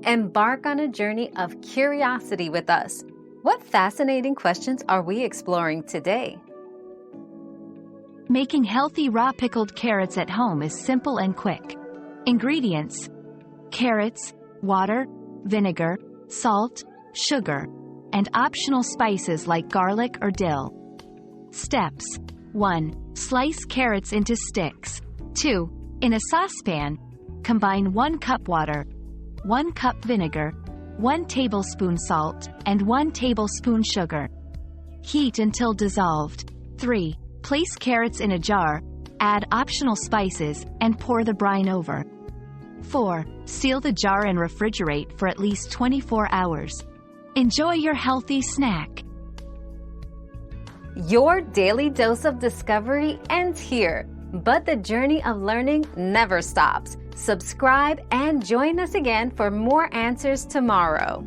Embark on a journey of curiosity with us. What fascinating questions are we exploring today? Making healthy raw pickled carrots at home is simple and quick. Ingredients: carrots, water, vinegar, salt, sugar, and optional spices like garlic or dill. Steps: 1. Slice carrots into sticks. 2. In a saucepan, combine 1 cup water, 1 cup vinegar, 1 tablespoon salt, and 1 tablespoon sugar. Heat until dissolved. 3. Place carrots in a jar, add optional spices, and pour the brine over. 4. Seal the jar and refrigerate for at least 24 hours. Enjoy your healthy snack. Your daily dose of discovery ends here, but the journey of learning never stops. Subscribe and join us again for more answers tomorrow.